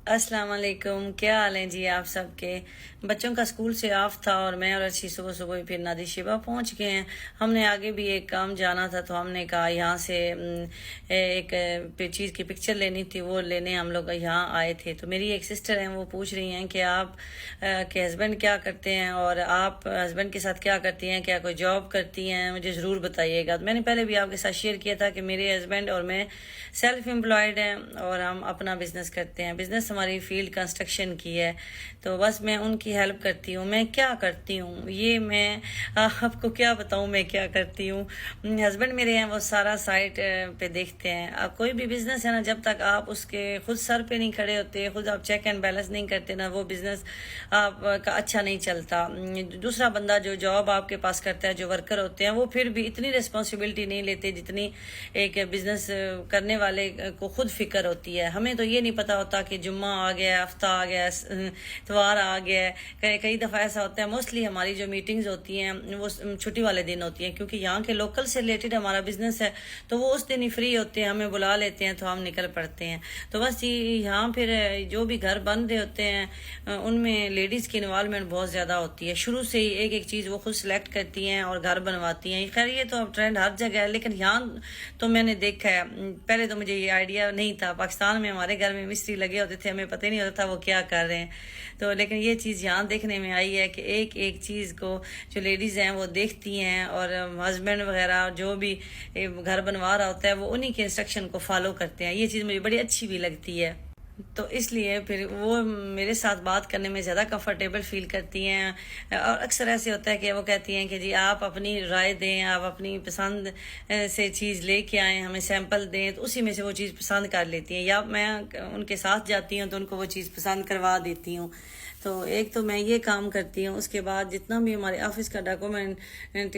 السلام علیکم، کیا حال ہیں جی آپ سب کے؟ بچوں کا اسکول سے آف تھا اور میں اور اچھی صبح صبح ہی پھر نادی شیبہ پہنچ گئے ہیں۔ ہم نے آگے بھی ایک کام جانا تھا تو ہم نے کہا یہاں سے ایک چیز کی پکچر لینی تھی، وہ لینے ہم لوگ یہاں آئے تھے۔ تو میری ایک سسٹر ہیں، وہ پوچھ رہی ہیں کہ آپ کے ہسبینڈ کیا کرتے ہیں اور آپ ہسبینڈ کے ساتھ کیا کرتی ہیں، کیا کوئی جاب کرتی ہیں؟ مجھے ضرور بتائیے گا۔ میں نے پہلے بھی آپ کے ساتھ شیئر کیا تھا کہ میرے ہسبینڈ اور میں سیلف امپلائڈ ہیں اور ہم اپنا بزنس کرتے ہیں۔ بزنس ہماری فیلڈ کنسٹرکشن کی ہے، تو بس میں ان کی ہیلپ کرتی ہوں۔ میں کیا کرتی ہوں یہ میں آپ کو کیا بتاؤں میں کیا کرتی ہوں۔ ہسبینڈ میرے ہیں، وہ سارا سائٹ پہ دیکھتے ہیں۔ کوئی بھی بزنس ہے نا، جب تک آپ اس کے خود سر پہ نہیں کھڑے ہوتے، خود آپ چیک اینڈ بیلنس نہیں کرتے نا، وہ بزنس آپ کا اچھا نہیں چلتا۔ دوسرا بندہ جو جاب آپ کے پاس کرتا ہے، جو ورکر ہوتے ہیں، وہ پھر بھی اتنی رسپانسبلٹی نہیں لیتے جتنی ایک بزنس کرنے والے کو خود فکر ہوتی ہے۔ ہمیں تو یہ نہیں پتا ہوتا کہ جمعہ آ گیا، ہفتہ آ گیا، اتوار آ گیا ہے۔ کئی دفعہ ایسا ہوتا ہے، موسٹلی ہماری جو میٹنگز ہوتی ہیں وہ چھٹی والے دن ہوتی ہیں، کیونکہ یہاں کے لوکل سے ریلیٹڈ ہمارا بزنس ہے، تو وہ اس دن ہی فری ہوتے ہیں، ہمیں بلا لیتے ہیں تو ہم نکل پڑتے ہیں۔ تو بس یہاں پھر جو بھی گھر بن رہے ہوتے ہیں ان میں لیڈیز کی انوالومنٹ بہت زیادہ ہوتی ہے۔ شروع سے ہی ایک چیز وہ خود سلیکٹ کرتی ہیں اور گھر بنواتی ہیں۔ خیر یہ تو اب ٹرینڈ ہر جگہ ہے، لیکن یہاں تو میں نے دیکھا ہے، پہلے تو مجھے یہ آئیڈیا نہیں تھا۔ پاکستان میں ہمارے گھر میں مستری لگے ہوتے تھے، ہمیں پتہ ہی نہیں ہوتا تھا وہ کیا کر رہے ہیں، تو لیکن یہ چیز یہاں دیکھنے میں آئی ہے کہ ایک چیز کو جو لیڈیز ہیں وہ دیکھتی ہیں، اور ہسبینڈ وغیرہ جو بھی گھر بنوا رہا ہوتا ہے وہ انہی کے انسٹرکشن کو فالو کرتے ہیں۔ یہ چیز مجھے بڑی اچھی بھی لگتی ہے، تو اس لیے پھر وہ میرے ساتھ بات کرنے میں زیادہ کمفرٹیبل فیل کرتی ہیں۔ اور اکثر ایسے ہوتا ہے کہ وہ کہتی ہیں کہ جی آپ اپنی رائے دیں، آپ اپنی پسند سے چیز لے کے آئیں، ہمیں سیمپل دیں، تو اسی میں سے وہ چیز پسند کر لیتی ہیں، یا میں ان کے ساتھ جاتی ہوں تو ان کو وہ چیز پسند کروا دیتی ہوں۔ تو ایک تو میں یہ کام کرتی ہوں، اس کے بعد جتنا بھی ہمارے آفس کا ڈاکومنٹ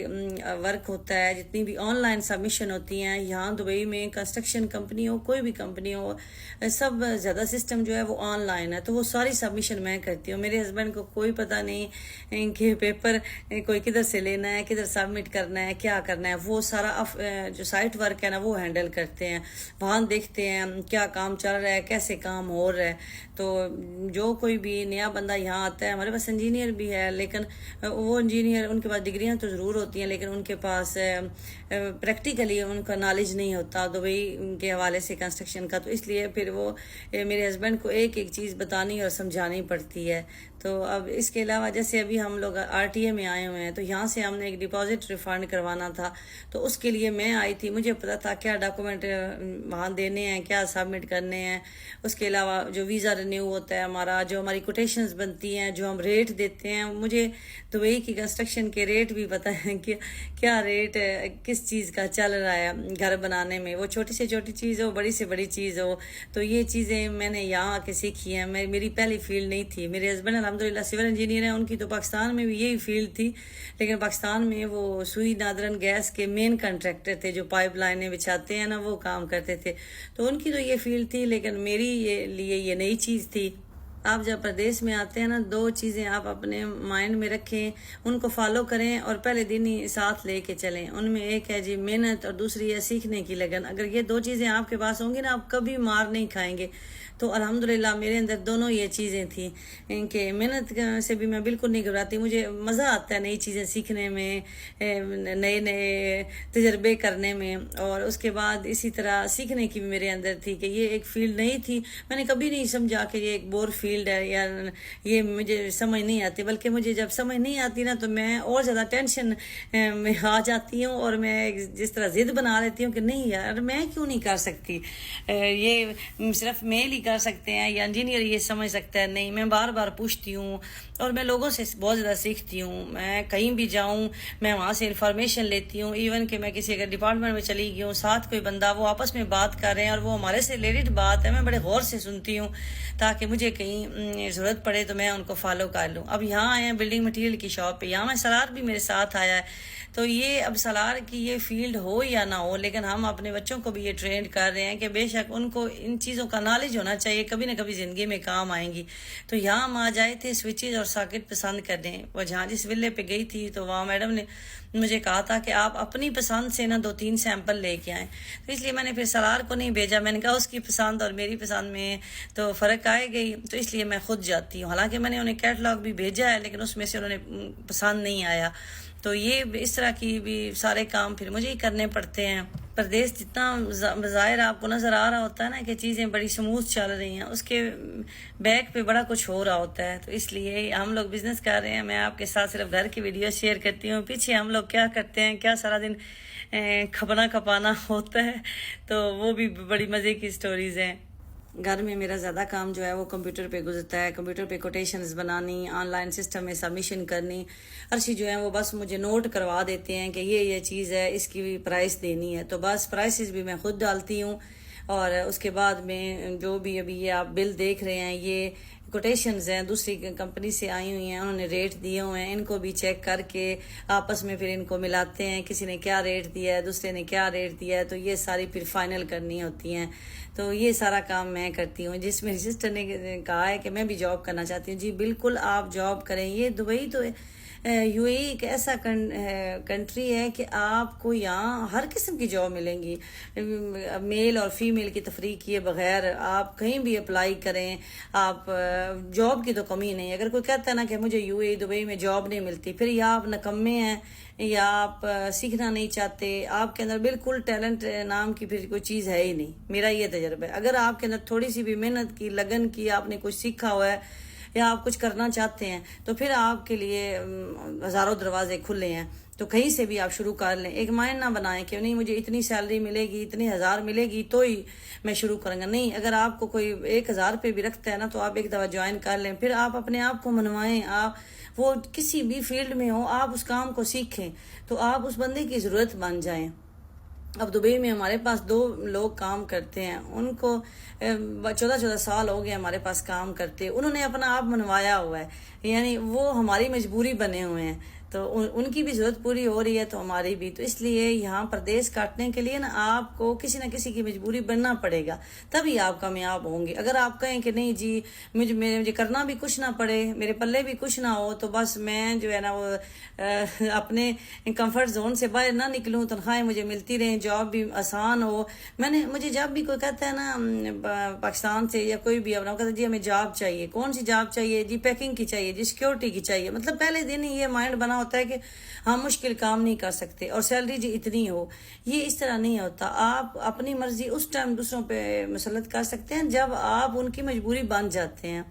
ورک ہوتا ہے، جتنی بھی آن لائن سبمیشن ہوتی ہیں یہاں دبئی میں، کنسٹرکشن کمپنی ہو، کوئی بھی کمپنی ہو، سب زیادہ سسٹم جو ہے وہ آن لائن ہے، تو وہ ساری سبمیشن میں کرتی ہوں۔ میرے ہسبینڈ کو کوئی پتہ نہیں کہ پیپر کوئی کدھر سے لینا ہے، کدھر سبمٹ کرنا ہے، کیا کرنا ہے۔ وہ سارا جو سائٹ ورک ہے نا وہ ہینڈل کرتے ہیں، وہاں دیکھتے ہیں کیا کام چل رہا ہے، کیسے کام ہو رہا ہے۔ تو جو کوئی بھی نیا بندہ یہاں آتا ہے، ہمارے پاس انجینئر بھی ہے، لیکن وہ انجینئر ان کے پاس ڈگریاں تو ضرور ہوتی ہیں، لیکن ان کے پاس پریکٹیکلی ان کا نالج نہیں ہوتا دبئی کے حوالے سے کنسٹرکشن کا، تو اس لیے پھر وہ میرے ہسبینڈ کو ایک چیز بتانی اور سمجھانی پڑتی ہے۔ تو اب اس کے علاوہ جیسے ابھی ہم لوگ RTA میں آئے ہوئے ہیں، تو یہاں سے ہم نے ایک ڈپازٹ ریفنڈ کروانا تھا، تو اس کے لیے میں آئی تھی، مجھے پتا تھا کیا ڈاکومنٹ وہاں دینے ہیں، کیا سبمٹ کرنے ہیں۔ اس کے علاوہ جو ویزا رینیو ہوتا ہے ہمارا، جو ہماری کوٹیشنز بنتی ہیں، جو ہم ریٹ دیتے ہیں، مجھے دبئی کی کنسٹرکشن کے ریٹ بھی پتہ ہے کہ کیا ریٹ کس چیز کا چل رہا ہے گھر بنانے میں، وہ چھوٹی سے چھوٹی چیز ہو، بڑی سے بڑی چیز ہو۔ تو یہ چیزیں میں نے یہاں آ کے سیکھی ہیں، میری پہلی فیلڈ نہیں تھی۔ میرے ہسبینڈ الحمدللہ سول انجینئر ہیں، ان کی تو پاکستان میں بھی یہی فیلڈ تھی، لیکن پاکستان میں وہ سوئی نادرن گیس کے مین کنٹریکٹر تھے، جو پائپ لائنیں بچھاتے ہیں نا وہ کام کرتے تھے، تو ان کی تو یہ فیلڈ تھی، لیکن میری لیے یہ نئی چیز تھی۔ آپ جب پردیس میں آتے ہیں نا، دو چیزیں آپ اپنے مائنڈ میں رکھیں، ان کو فالو کریں اور پہلے دن ہی ساتھ لے کے چلیں۔ ان میں ایک ہے جی محنت، اور دوسری ہے سیکھنے کی لگن۔ اگر یہ دو چیزیں آپ کے پاس ہوں گی نا، آپ کبھی مار نہیں کھائیں گے۔ تو الحمدللہ میرے اندر دونوں یہ چیزیں تھیں کہ محنت سے بھی میں بالکل نہیں گھبراتی، مجھے مزہ آتا ہے نئی چیزیں سیکھنے میں، نئے تجربے کرنے میں، اور اس کے بعد اسی طرح سیکھنے کی بھی میرے اندر تھی کہ یہ ایک فیلڈ نہیں تھی، میں نے کبھی نہیں سمجھا کہ یہ ایک بور فیلڈ ہے یا یہ مجھے سمجھ نہیں آتی، بلکہ مجھے جب سمجھ نہیں آتی نا تو میں اور زیادہ ٹینشن میں آ جاتی ہوں، اور میں جس طرح ضد بنا لیتی ہوں کہ نہیں یار میں کیوں نہیں کر سکتی، یہ صرف میل ہی کر سکتے ہیں یا انجینئر یہ سمجھ سکتا ہے، نہیں، میں بار بار پوچھتی ہوں، اور میں لوگوں سے بہت زیادہ سیکھتی ہوں۔ میں کہیں بھی جاؤں میں وہاں سے انفارمیشن لیتی ہوں، ایون کہ میں کسی اگر ڈپارٹمنٹ میں چلی گئی ہوں، ساتھ کوئی بندہ وہ آپس میں بات کر رہے ہیں اور وہ ہمارے سے ریلیٹڈ بات ہے، میں بڑے غور سے سنتی ہوں تاکہ مجھے کہیں ضرورت پڑے تو میں ان کو فالو کر لوں۔ اب یہاں آئے ہیں بلڈنگ مٹیریل کی شاپ پہ، یہاں میں سالار بھی میرے ساتھ آیا ہے، تو یہ اب سالار کی یہ فیلڈ ہو یا نہ ہو، لیکن ہم اپنے بچوں کو بھی یہ ٹرینڈ کر رہے ہیں کہ بے شک ان کو ان چیزوں کا نالج ہونا چاہیے، کبھی نہ کبھی زندگی میں کام آئیں گی. تو یہاں ہم آ جائے تھے سوئچز اور ساکٹ پسند کرنے. وہ جہاں جس ولے پہ گئی تھی تو وہاں میڈم نے مجھے کہا تھا کہ آپ اپنی پسند سے نا 2-3 سیمپل لے کے آئیں. تو اس لیے میں نے پھر سرار کو نہیں بھیجا. میں نے کہا اس کی پسند اور میری پسند میں تو فرق آئے گئی، تو اس لیے میں خود جاتی ہوں. حالانکہ میں نے انہیں کیٹلاگ بھی بھیجا ہے لیکن اس میں سے انہوں نے پسند نہیں آیا. تو یہ اس طرح کی بھی سارے کام پھر مجھے ہی کرنے پڑتے ہیں. پردیس جتنا ظاہر آپ کو نظر آ رہا ہوتا ہے نا کہ چیزیں بڑی سموتھ چل رہی ہیں، اس کے بیک پہ بڑا کچھ ہو رہا ہوتا ہے. تو اس لیے ہم لوگ بزنس کر رہے ہیں. میں آپ کے ساتھ صرف گھر کی ویڈیو شیئر کرتی ہوں، پیچھے ہم لوگ کیا کرتے ہیں، کیا سارا دن کھپنا کھپانا ہوتا ہے، تو وہ بھی بڑی مزے کی سٹوریز ہیں. گھر میں میرا زیادہ کام جو ہے وہ کمپیوٹر پہ گزرتا ہے. کمپیوٹر پہ کوٹیشنز بنانی، آن لائن سسٹم میں سبمیشن کرنی. ارشی جو ہے وہ بس مجھے نوٹ کروا دیتے ہیں کہ یہ چیز ہے، اس کی بھی پرائس دینی ہے، تو بس پرائسز بھی میں خود ڈالتی ہوں. اور اس کے بعد میں جو بھی ابھی یہ آپ بل دیکھ رہے ہیں، یہ کوٹیشنز ہیں، دوسری کمپنی سے آئی ہوئی ہیں، انہوں نے ریٹ دیے ہوئے ہیں. ان کو بھی چیک کر کے آپس میں پھر ان کو ملاتے ہیں، کسی نے کیا ریٹ دیا ہے، دوسرے نے کیا ریٹ دیا ہے، تو یہ ساری پھر فائنل کرنی ہوتی ہیں. تو یہ سارا کام میں کرتی ہوں. جس میری سسٹر نے کہا ہے کہ میں بھی جاب کرنا چاہتی ہوں، جی بالکل آپ جاب کریں. یہ دبئی تو یو اے ایک ایسا کنٹری ہے کہ آپ کو یہاں ہر قسم کی جاب ملیں گی، میل اور فیمیل کی تفریق کیے بغیر. آپ کہیں بھی اپلائی کریں، آپ جاب کی تو کمی نہیں. اگر کوئی کہتا ہے نا کہ مجھے یو اے دبئی میں جاب نہیں ملتی، پھر یا آپ نکمے ہیں یا آپ سیکھنا نہیں چاہتے. آپ کے اندر بالکل ٹیلنٹ نام کی پھر کوئی چیز ہے ہی نہیں. میرا یہ تجربہ ہے. اگر آپ کے اندر تھوڑی سی بھی محنت کی، لگن کی، آپ نے کچھ سیکھا ہوا ہے یا آپ کچھ کرنا چاہتے ہیں، تو پھر آپ کے لیے ہزاروں دروازے کھلے ہیں. تو کہیں سے بھی آپ شروع کر لیں. ایک مائنڈ نہ بنائیں کہ نہیں مجھے اتنی سیلری ملے گی، اتنی ہزار ملے گی تو ہی میں شروع کروں گا. نہیں، اگر آپ کو کوئی 1,000 پہ بھی رکھتا ہے نا، تو آپ ایک دفعہ جوائن کر لیں. پھر آپ اپنے آپ کو منوائیں. آپ وہ کسی بھی فیلڈ میں ہو، آپ اس کام کو سیکھیں تو آپ اس بندے کی ضرورت بن جائیں. اب دبئی میں ہمارے پاس 2 لوگ کام کرتے ہیں، ان کو 14 سال ہو گئے ہمارے پاس کام کرتے. انہوں نے اپنا آپ منوایا ہوا ہے، یعنی وہ ہماری مجبوری بنے ہوئے ہیں. تو ان کی بھی ضرورت پوری ہو رہی ہے تو ہماری بھی. تو اس لیے یہاں پردیس کاٹنے کے لیے نا آپ کو کسی نہ کسی کی مجبوری بننا پڑے گا، تبھی آپ کامیاب ہوں گے. اگر آپ کہیں کہ نہیں جی مجھے کرنا بھی کچھ نہ پڑے، میرے پلے بھی کچھ نہ ہو، تو بس میں جو ہے نا وہ اپنے کمفرٹ زون سے باہر نہ نکلوں، تنخواہیں مجھے ملتی رہیں، جاب بھی آسان ہو. مجھے جب بھی کوئی کہتا ہے نا پاکستان سے یا کوئی بھی اپنا کہتا ہے جی ہمیں جاب چاہیے، کون سی جاب چاہیے، جی پیکنگ کی چاہیے، جی سیکورٹی کی چاہیے، مطلب پہلے دن ہی یہ مائنڈ بنا ہوتا ہے کہ ہم مشکل کام نہیں کر سکتے اور سیلری جی اتنی ہو. یہ اس طرح نہیں ہوتا. آپ اپنی مرضی اس ٹائم دوسروں پہ مسلط کر سکتے ہیں جب آپ ان کی مجبوری بن جاتے ہیں.